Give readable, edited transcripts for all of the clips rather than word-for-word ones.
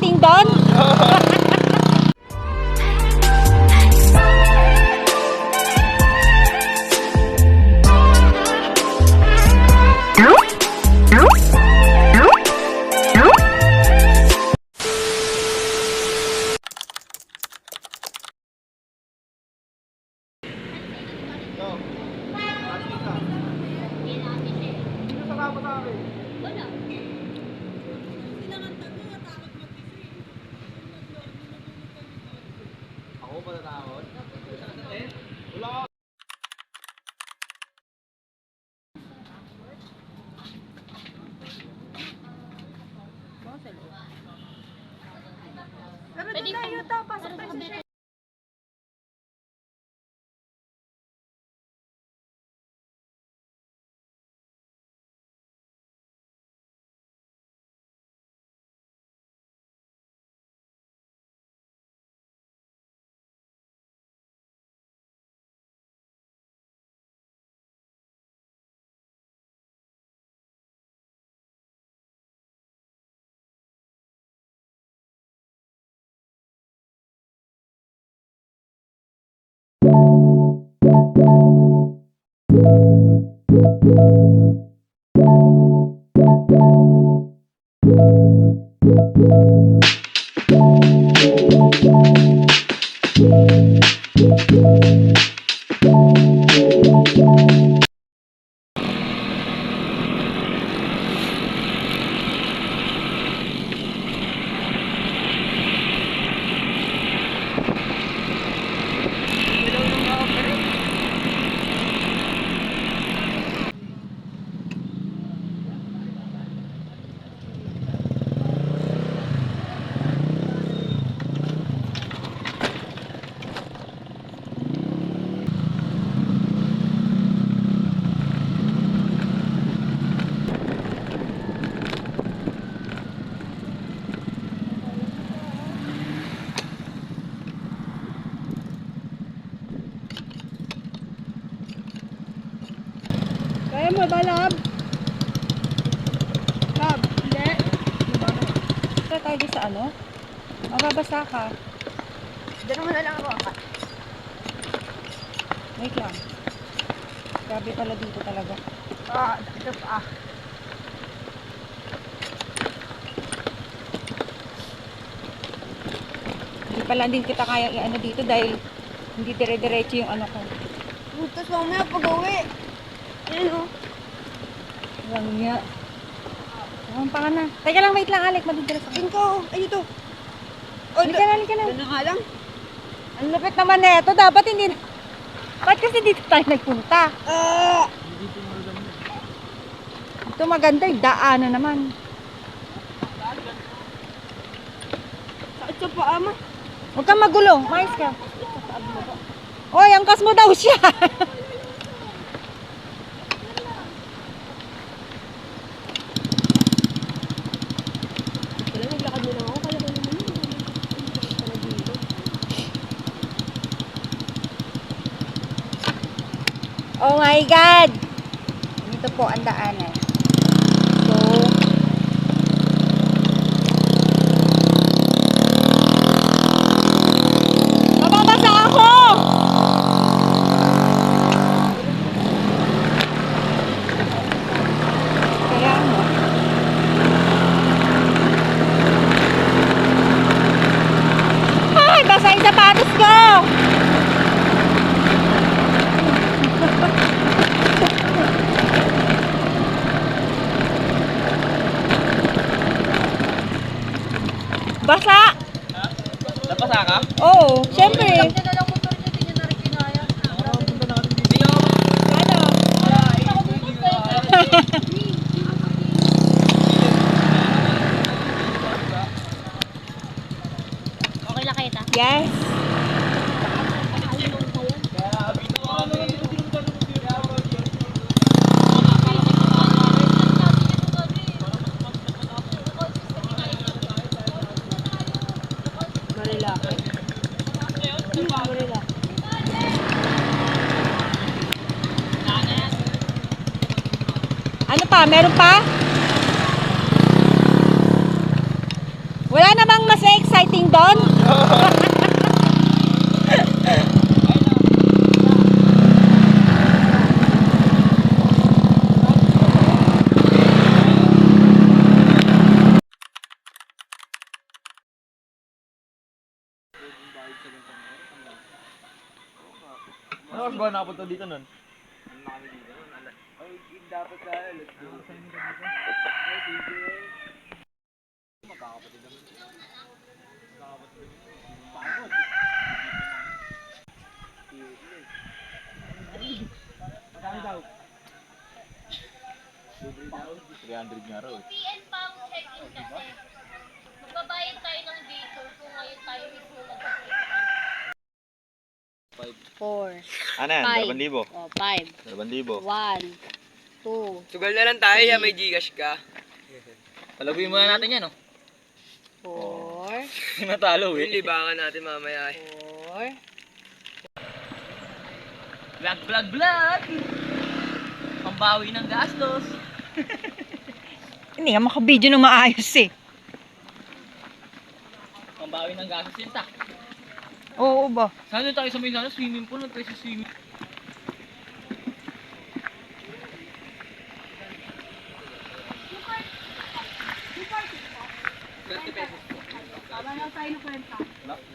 makarating doon? Ako pa natakot? Wala. Pwede tayo to, pasok tayo sa share. Kaya mo ba, Lab? Lab, hindi. Tara tayo sa ano? Mababasa ka. Diyan naman na lang ako. Wait lang. Grabe pala dito talaga. Ito pa. Hindi pala din kita kaya i-ano dito dahil hindi dire-diretso yung ano ko. Tapos mamaya pag-uwi. Ayan o. Lang niya. Ang pa na. Teka lang, wait lang, Alec. Madidiras ako. Ayan ka o. Ay, ito. Halika na, halika na. Doon na nga lang. Ang lupit naman na ito. Dapat hindi na. Ba't kasi dito tayo nagpunta? Ito maganda yung daanan naman. Sakit sa paa ma. Huwag kang magulo. Mais ka. Oy, angkas mo daw siya. Wala, naglakad mo lang ako. Kala ko naman yun. Pala dito. Oh my God! Dito po ang daanan. So, mababasa ako! Kaya mo. Ay, basa yung sapatos ko! Basa! Napasa ka? Oo, syempre. Ano? Okay lang kita. Yes. Marilaki. Marilaki. Ano pa? Meron pa? Wala namang mas exciting doon? Ano mas ba nakapunta dito nun? Magkano daw? 300 nga raw eh. PN pang check-in kasi. Magbabayad tayo ng detour kung ngayon tayo mismo magpa-check-in. 4. Ano yan? Five. 2,000? Oh, 5. 2,000. 1, 2, Sugal na lang tayo, ya may Gcash ka. Palaguin muna natin yan, oh. 4, Hindi matalo Yung libangan natin mamaya. 4. Vlog! Pambawi ng gastos. Hindi nga makabidyo ng maayos eh. Pambawi ng gastos yun, ta. Oo ba? Saan doon tayo sa may swimming pool? Nag-try sa swimming pool.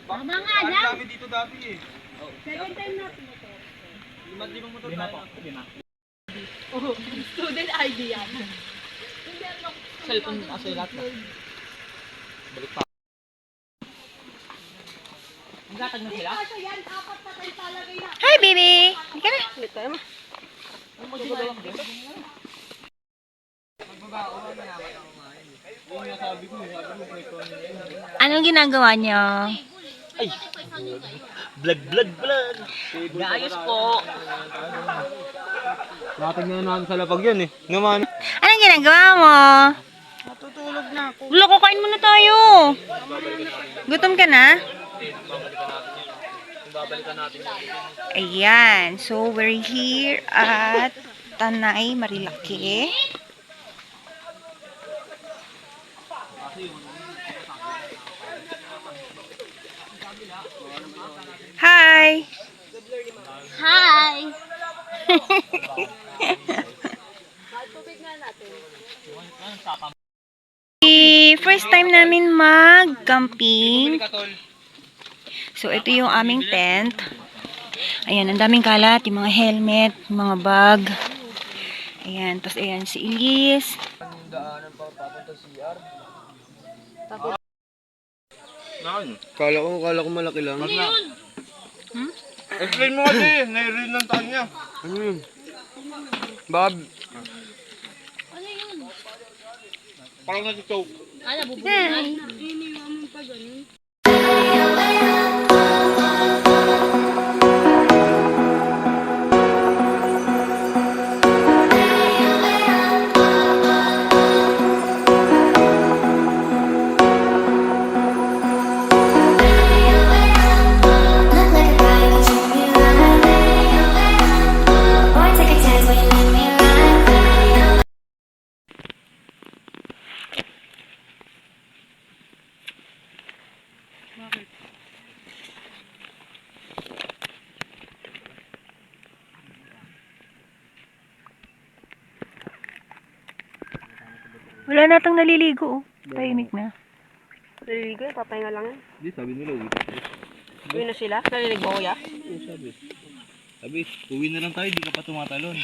Tama nga lang. Dami dito dati eh. Second time natin. 5,000 motor tayo. 5. Student ID yan. Cellphone kasi lahat na. Balik pa. Maglatag na sila? Kasi yan, apat na tayo talagay na. Hi, baby! Hindi ka na. Ulit tayo ma. Ano magsigalang din? Anong ginagawa niyo? Vlog! Naayos po! Latag na natin sa lapag yan eh. Naman. Anong ginagawa mo? Natutulog na ako. Loko, kain muna tayo. Gutom ka na? Ayan. So, we're here at Tanay, Marilaki. Hi! Hi! First time namin mag-camping. So, ito yung aming tent. Ayan, ang daming kalat. Yung mga helmet, yung mga bag. Ayan, tapos ayan si Elise. Kala ko malaki lang. Ano yun? Explain mo kasi. Nai-read ng tayo niya. Ano yun? Bob. Parang nag-choke. Look like a ride, you treat me right. Boy, take a chance when you let me ride. Wala natang naliligo. Oh. Tahimik na. Naliligo, papahinga lang yan. Hindi, sabi nila uwi. Uwi na sila. Nalilig mo kuya? Sabi, uwi na lang tayo, di ka pa tumatalon.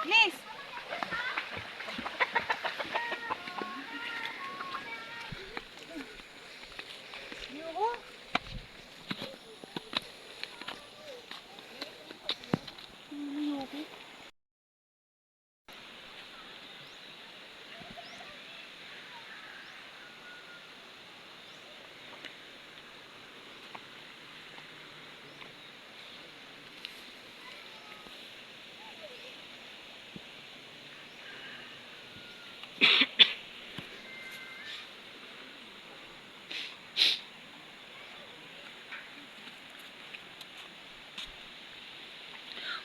Liz!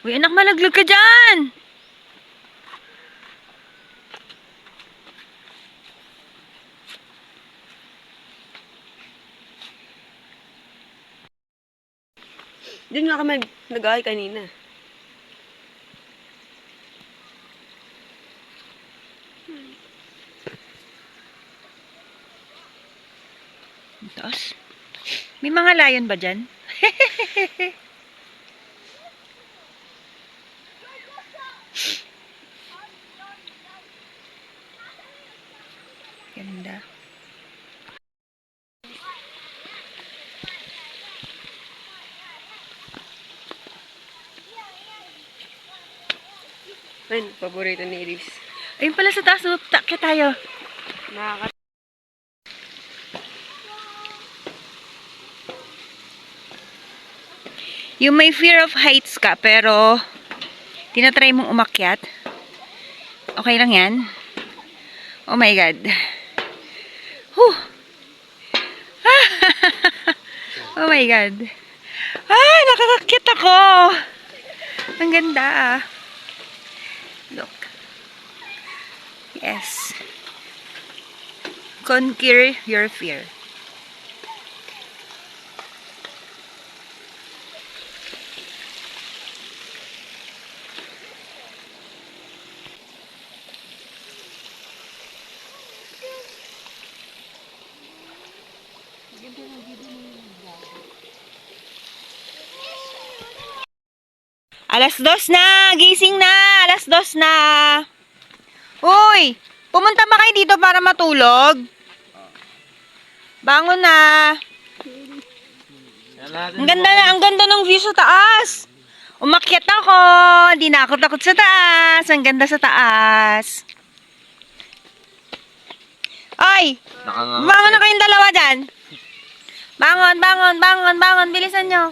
Uy, anak, malaglag ka dyan! Doon nga kami nag-aay kanina. Ang taas. May mga layon ba dyan? Ganda. Ayun, paborito ni Elise. Ayun pala sa taas. Takya tayo. Nakaka... Yung may fear of heights ka, pero tinatry mong umakyat. Okay lang yan. Oh my God. Whew. Oh my God. Ah, nakakakyat ako. Ang ganda ah. Look. Yes. Conquer your fear. Alas 2 na! Gising na! Alas 2 na! Uy! Pumunta ba kayo dito para matulog? Bangon na! Ang ganda ng view sa taas! Umakyat ako! Hindi na ako takot sa taas! Ang ganda sa taas! Oy! Bangon na kayong dalawa dyan! Bangon, bangon, bangon, bangon! Bilisan nyo!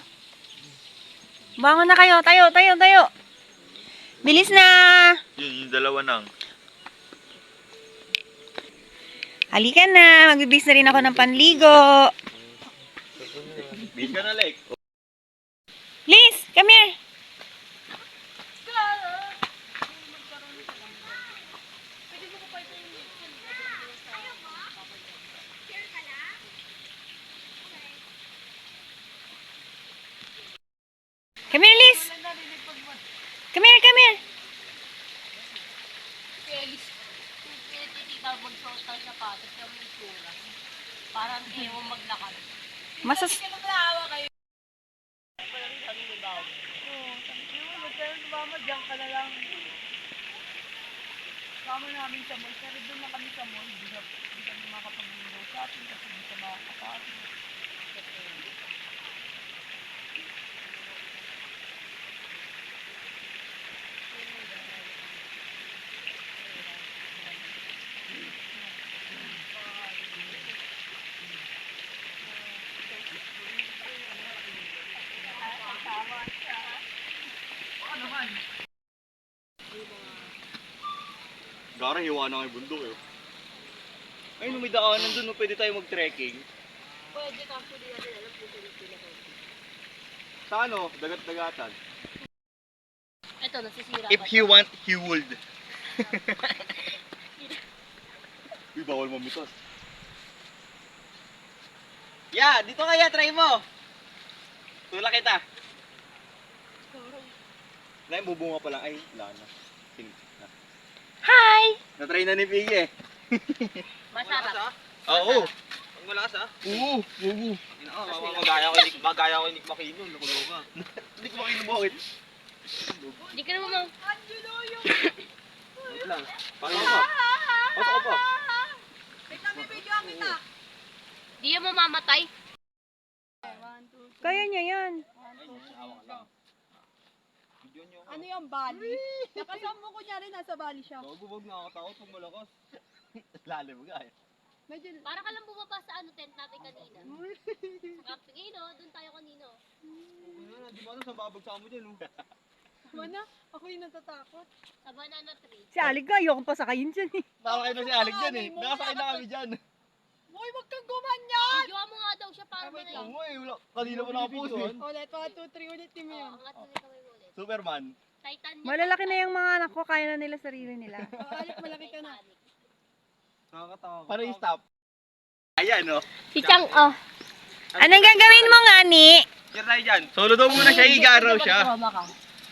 Bangon na kayo! Tayo, tayo, tayo! Bilis na! Yun, yung dalawa nang. Halika na! Magbibis na rin ako ng panligo! Bis ka na, Lek. Liz! Come here! Come here, Liz! Come here, come here! Pinatitita magsuot tayo sa patas yung itsura. Parang hindi mo maglakad. Masas... Gara, hiwa na kayo bundok eh. Ay, nung may daanan dun, no, pwede tayo mag-trekking. Pwede ka actually natin alam kung sila ko. Sa ano? Dagat-dagatan. Ito, nasisira If ba? he want, he would. Uy, bawal mamitas. Yeah, dito kaya, try mo. Tulak kita. Nay, bubunga pa lang. Ay, wala na. Na. Hi! Na-try na ni Piggy eh. Masarap. Oo. Ang malakas ah. Oo. Oo. Magaya ko ni Nick Makino. Nakulo ka. Nick Makino, bakit? Hindi ka naman Wait lang. Pasok ko pa. Pasok ko pa. Di yan mamamatay. Kaya niya yan. Ano yung Bali? Nakasama ko niya rin, nasa Bali siya. Bago wag nakakatakot pag malakas. Lalim ka eh. Medyo... Para ka lang bumaba sa tent natin kanina. Sa Camping doon tayo kanino. Di ba ano sa babagsak mo dyan? Mana, ako yung natatakot. Sa banana tree. Si Alig nga, ayokong pasakayin dyan eh. Nakakay na si Alec dyan eh. Nakasakay na kami dyan. Hoy, wag kang gumanyan! Videoan mo nga daw siya para Wait manay. lang mo eh. Kanina pa nakapost eh. Ulit, 1, 2, 3, ulit mo yun. Angat mo yung kamay mo ulit. Superman. Titanic. Malalaki na yung mga anak ko, kaya na nila sarili nila. Oh, Alec, malaki ka na. Nakakatawa. Para i-stop. Ayan, no? Si Chang, oh. Anong gagawin mo nga, ni? Diyan tayo dyan. Solo daw muna siya, higa raw siya.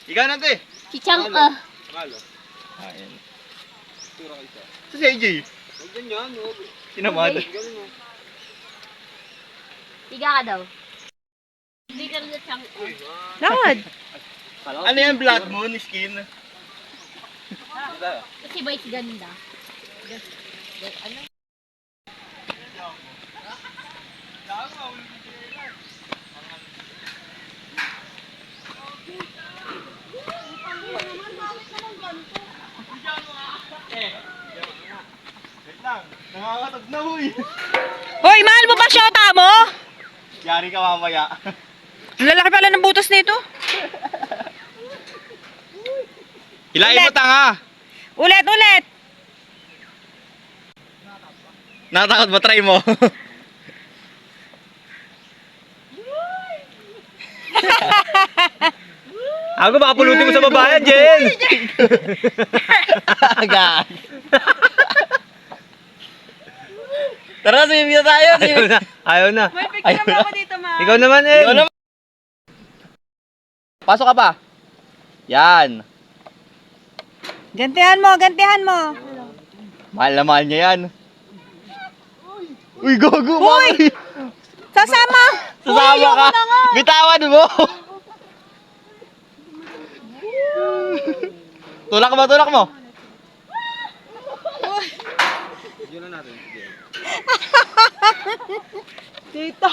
Higa na to eh. Si Chang, oh. Malo. Ayan. Tura kayo siya. Sa si AJ. Huwag yan yan. Sinamada. Higa ka daw. Hindi ka rin na Chang, oh. Lakad. Ano yan, blood moon, skin? Kasi Vice ganda. Ano? Wait lang. Nakakatag na, huy. Hoy, mahal mo ba syota mo? Yari ka mamaya. Ang lalaki pala ng butas nito. Hilahin mo, tanga. Ulit, ulit. Nakatakot ba? Try mo. Ako baka pulutin mo sa babayan, Jen. Agad. Tara, swimming na tayo. Ayaw na. May picture mo ako dito, ma. Ikaw naman, eh. Ikaw naman. Pasok ka pa. Yan. Gantihan mo, gantihan mo. Mahal na mahal niya yan. Uy, gogo. Uy! Sasama. Sasama ka. Bitawan mo. Tulak mo, tulak mo. Dito.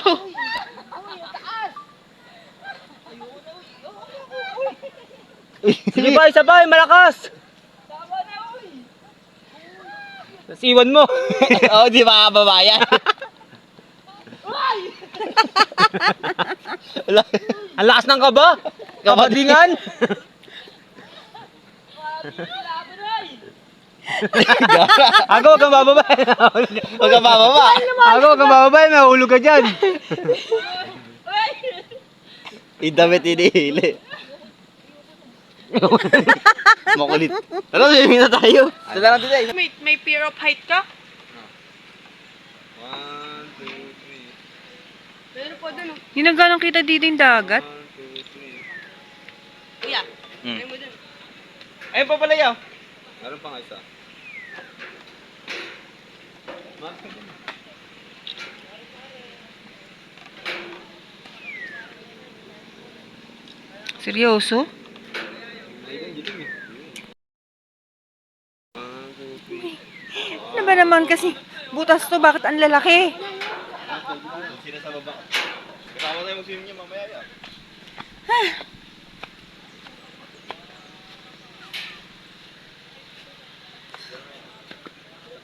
Sige pa, isa pa, malakas. Tapos iwan mo. Oo, di makababayan. Ang lakas ng kaba. Kabadingan. Ako, huwag kang bababa. Huwag kang bababa. Ako, huwag kang bababa. Nahulog ka dyan. Idamit inihili. Makulit. Ano, swimming na tayo. Tala lang tayo. May fear of height ka? 1, 2, 3. Meron po dun, oh. Yung nagganong kita dito yung dagat. 1, 2, 3. Kuya, Hmm. try mo dun. Ayun pa pala yaw. Meron pa nga isa. Seryoso? Ano ba naman kasi butas to, bakit ang lalaki? Sila sa baba. Kasama tayo mag-swimming niya mamaya yan.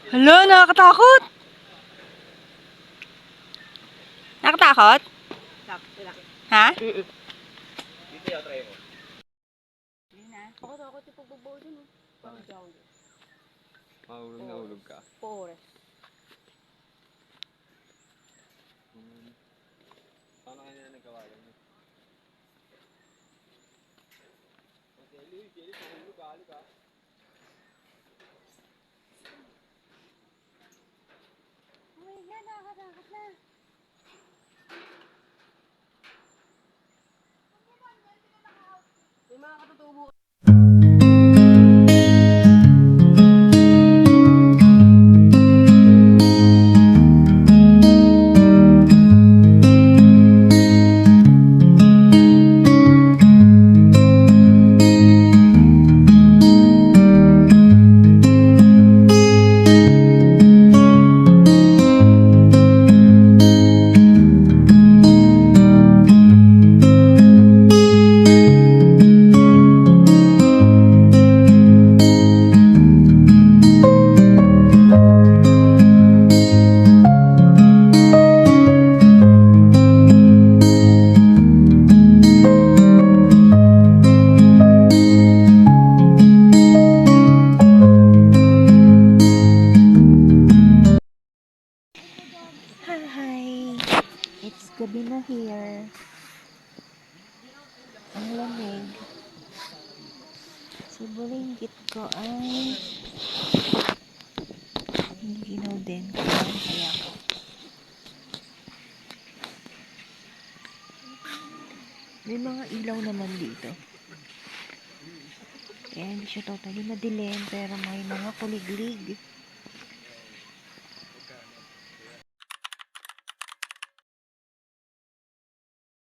Hala, nakakatakot. Nakatakot? Ha? Dito yaw, try mo. Ako tipo bubo dun, oh. Parang down. Mahulog na hulog ka. Forest. Paano kanya nagkawalan niya? Pili, mahulog ka, halika. May mga katutubo Bulinggit ko ay hindi ginaw din. Kaya ko. May mga ilaw naman dito. Kaya hindi siya totally madilim, pero may mga kuliglig.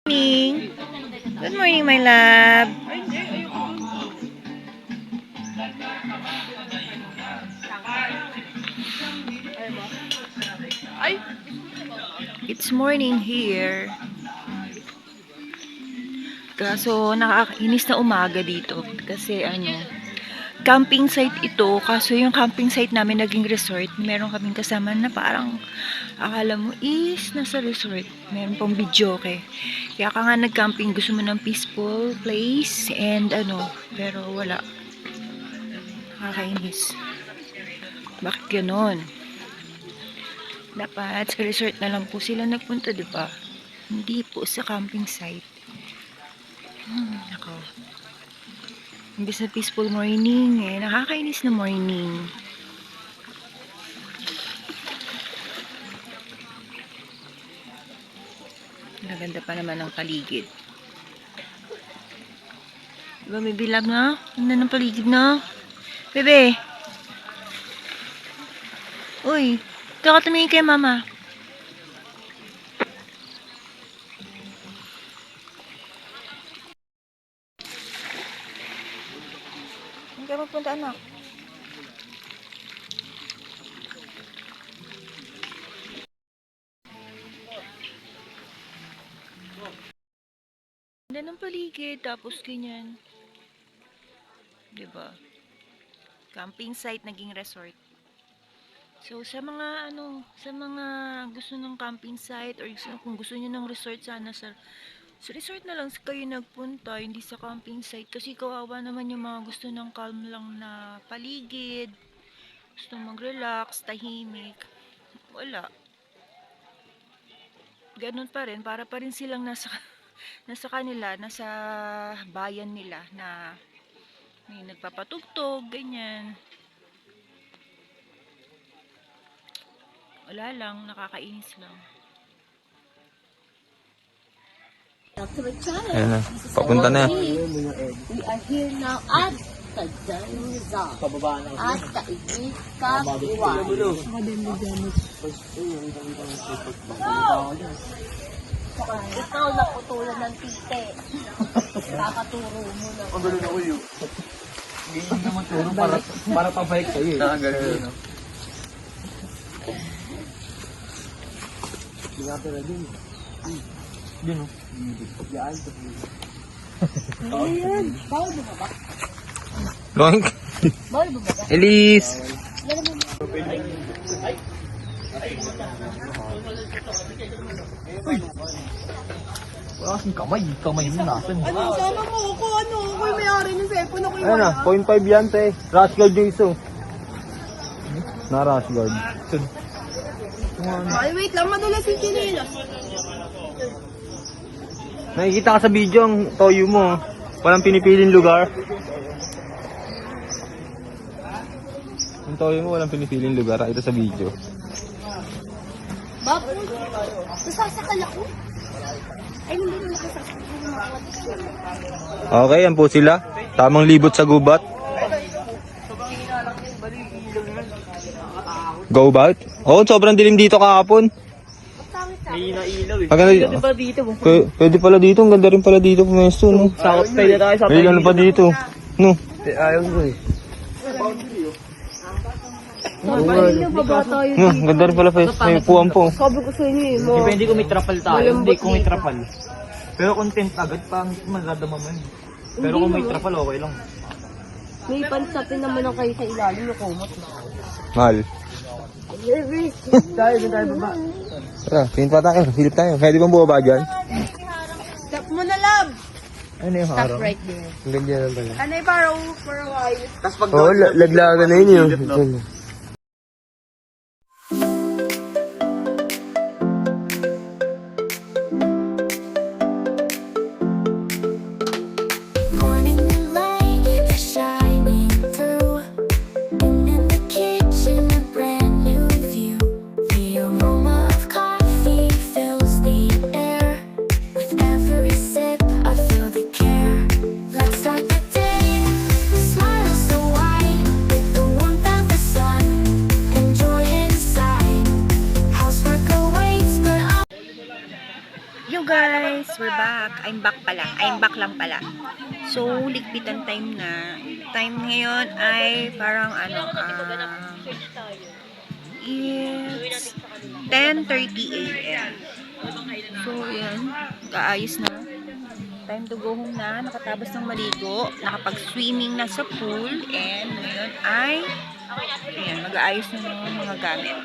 Morning! Good morning, my love! It's morning here. Kaso nakakainis na umaga dito kasi camping site ito, kaso yung camping site namin naging resort. Meron kaming kasama na parang akala mo is nasa resort. Meron pang videoke. Kaya ka nga nag-camping, gusto mo ng peaceful place and pero wala. Nakakainis. Bakit ganon? Dapat sa resort na lang po sila nagpunta, di ba? Hindi po sa camping site. Ako. Imbis na peaceful morning nakakainis na morning. Maganda pa naman ang paligid. Diba may bilag na? Ganda ng paligid na? Bebe! Uy! Ito ka tumingin kay mama. Saan ka magpunta, anak? Ganda ng paligid, tapos ganyan. Diba? Camping site, naging resort. So, sa mga gusto ng camping site or kung gusto niyo ng resort, sana sa resort na lang kayo nagpunta, hindi sa camping site. Kasi kawawa naman yung mga gusto ng calm lang na paligid, gusto mag-relax, tahimik. Wala. Ganun pa rin, para pa rin silang nasa kanila, nasa bayan nila na may nagpapatugtog, ganyan. Wala lang, nakakainis lang. Ayan na, papunta na. We are here now at Tajanza. At Kaigit Kapuan. Ikaw naputulan ng tite. Kakaturo mo na. Ang galing ako yun. Hindi naman turo para pabalik sa'yo eh. Nakagaling no? Hindi nga pala din. Yun o. Yan. Ayan. Bawal mo ba? Loink! Bawal mo ba? Elise! Wala kasing kamay mo nasan. Sama mo ako, ako yung may-ari ng cellphone, ako yung Ayan na, 0.5 yan te. Rush guard yung iso. Na rush guard. Ay, wait lang, madulas yung chinelas. Nakikita ka sa video ang toyo mo. Walang pinipiling lugar. Ang toyo mo walang pinipiling lugar. Ito sa video. Bob, nasasakal ako. Ay, hindi mo nasasakal. Okay, yan po sila. Tamang libot sa gubat. Go about? Oo, sobrang dilim dito kahapon. May nailaw eh. Pwede pa dito. Pwede pala dito. Ang ganda rin pala dito pumesto, no? Sakot tayo tayo sa May ano pa dito. No? Ayaw ko eh. No, ang ganda rin pala pumesto. May puwan po. Sabi ko sa inyo eh, Depende kung may trapal tayo. Hindi kung may trapal. Pero content agad pang magdadama mo yun. Pero kung may trapal okay lang. may pansapin naman ang kayo sa ilalim ng kumot. Mahal. Tayo baba. Tara, tingin pa tayo. Silip tayo. Pwede bang bumaba dyan? Stop mo na, love! Ano yung harang? Right there. Ang ganda lang pala. Can I borrow for a while? Oo, laglagan na yun yun. Morning light is shining we're back. I'm back lang pala. So, ligpitan time na. Time ngayon ay parang Search tayo. it's 10:30 a.m. So, yan. Kaayos na. Time to go home na. Nakatapos ng maligo. Nakapag-swimming na sa pool. And ngayon ay ayan, mag-aayos na ng mga gamit.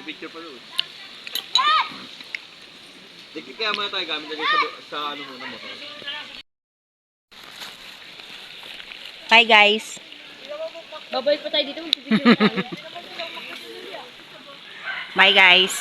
Picture pa doon. Kaya muna tayo gamit lagay sa ano muna motor. Hi guys! Babalik pa tayo dito, magpipicture tayo. Bye guys!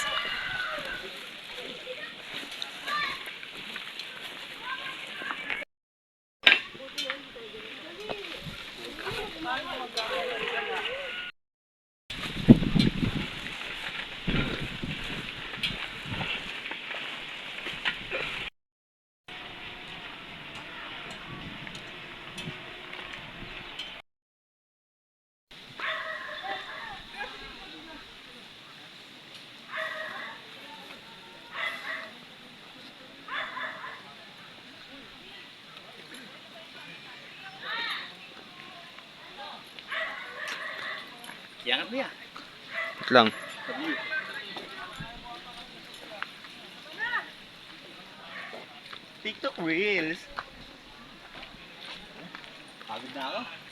Yangat mo yan. Wait lang. TikTok Reels. Pagod na ako.